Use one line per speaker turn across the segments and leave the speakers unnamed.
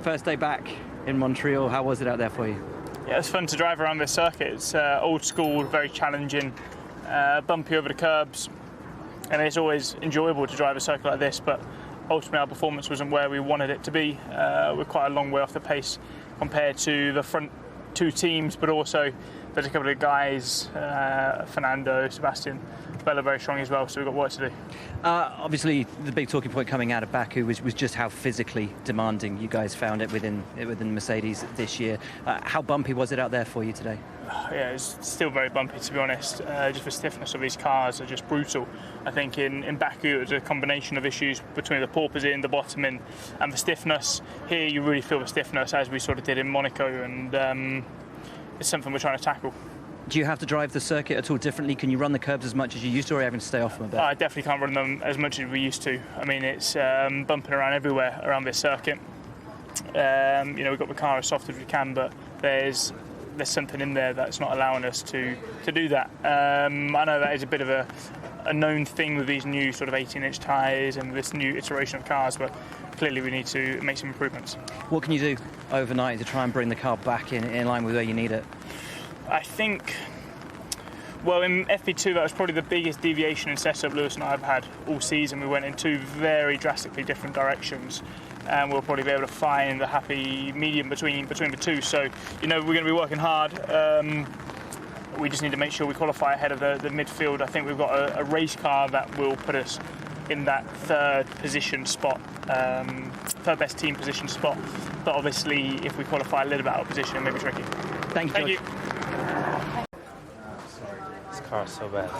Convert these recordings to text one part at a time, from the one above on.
First day back in Montreal, how was it out there for you?
Yeah, it's fun to drive around this circuit. It's old school, very challenging, bumpy over the curbs, and it's always enjoyable to drive a circuit like this, but ultimately our performance wasn't where we wanted it to be. We're quite a long way off the pace compared to the front two teams, but also there's a couple of guys, Fernando, Sebastian, Bella very strong as well, so we've got work to do.
Obviously, the big talking point coming out of Baku was just how physically demanding you guys found it within Mercedes this year. How bumpy was it out there for you today?
Yeah, it's still very bumpy, to be honest. Just the stiffness of these cars are just brutal. I think in Baku it was a combination of issues between the porpoising, the bottoming and the stiffness. Here you really feel the stiffness, as we sort of did in Monaco, and it's something we're trying to tackle.
Do you have to drive the circuit at all differently? Can you run the curbs as much as you used to, or are you having to stay off them a bit?
I definitely can't run them as much as we used to. I mean, it's bumping around everywhere around this circuit. We've got the car as soft as we can, but there's something in there that's not allowing us to do that. I know that is a bit of a known thing with these new sort of 18-inch tyres and this new iteration of cars, but clearly we need to make some improvements.
What can you do overnight to try and bring the car back in line with where you need it?
I think, well, in FP2 that was probably the biggest deviation in setup Lewis and I have had all season. We went in two very drastically different directions, and we'll probably be able to find the happy medium between the two. So, we're going to be working hard. We just need to make sure we qualify ahead of the midfield. I think we've got a race car that will put us in that third position spot, third best team position spot. But obviously, if we qualify a little bit out of position, it may be tricky.
Thank you.
This car's so bad.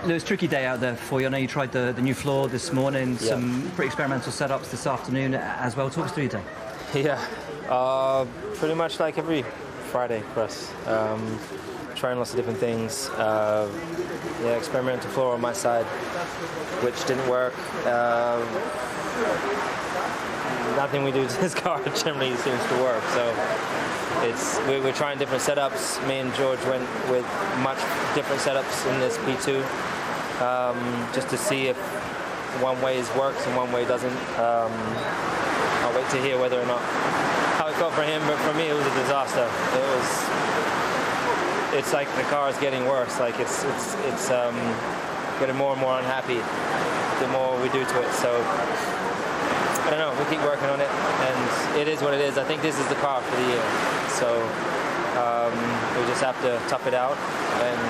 Lewis, tricky day out there for you. I know you tried the new floor this morning, some pretty experimental setups this afternoon as well. Talk us through your day.
Yeah, pretty much like every Friday for us. Trying lots of different things. Experimental floor on my side, which didn't work. Nothing we do to this car generally seems to work. So we're trying different setups. Me and George went with much different setups in this P2, just to see if one way works and one way doesn't. I'll wait to hear whether or not how it felt for him, but for me it was a disaster. It's like the car is getting worse. Like it's getting more and more unhappy the more we do to it. So I don't know. We keep working on it, and it is what it is. I think this is the car for the year. So we just have to tough it out and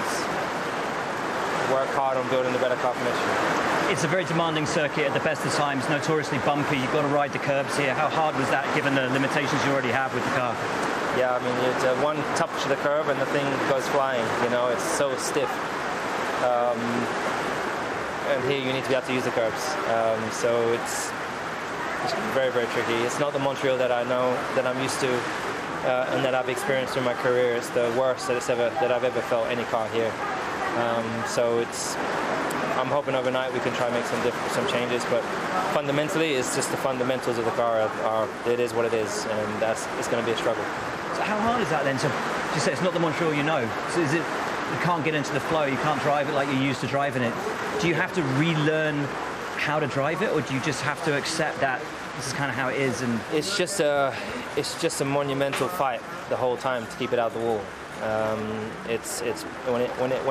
work hard on building a better car for next year.
It's a very demanding circuit at the best of times, notoriously bumpy. You've got to ride the curbs here. How hard was that, given the limitations you already have with the car?
Yeah, I mean, it's one touch of the curb and the thing goes flying. It's so stiff. And here you need to be able to use the curbs. So it's very, very tricky. It's not the Montreal that I know, that I'm used to, and that I've experienced in my career. It's the worst that I've ever felt any car here. So I'm hoping overnight we can try and make some changes, but fundamentally it's just the fundamentals of the car it is what it is, and it's going to be a struggle.
So how hard is that then? So you say it's not the Montreal you know. So is it you can't get into the flow, you can't drive it like you're used to driving it? Do you have to relearn how to drive it, or do you just have to accept that this is kind of how it is? And
it's just a monumental fight the whole time to keep it out of the wall. It's when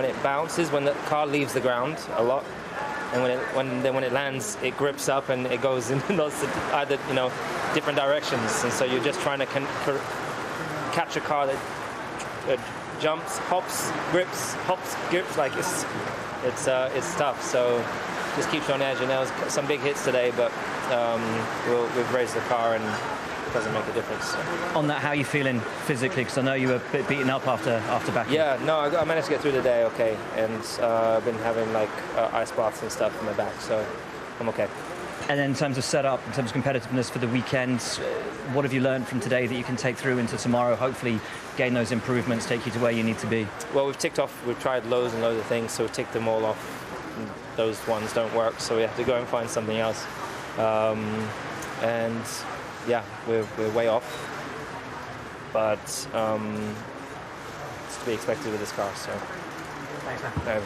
it bounces, when the car leaves the ground a lot, and when it lands, it grips up and it goes in either different directions, and so you're just trying to catch a car that jumps, hops, grips, like it's tough. So just keeps you on edge, and there was some big hits today, but we've raised the car and it doesn't make a difference.
On that, how are you feeling physically? Because I know you were a bit beaten up after Baku.
Yeah, no, I managed to get through the day okay, and I've been having ice baths and stuff in my back, so I'm okay.
And then in terms of setup, in terms of competitiveness for the weekend, what have you learned from today that you can take through into tomorrow, hopefully gain those improvements, take you to where you need to be? Well,
we've tried loads and loads of things, so we've ticked them all off. Those ones don't work, so we have to go and find something else. And yeah, we're way off, but it's to be expected with this car. So.
Thanks, man.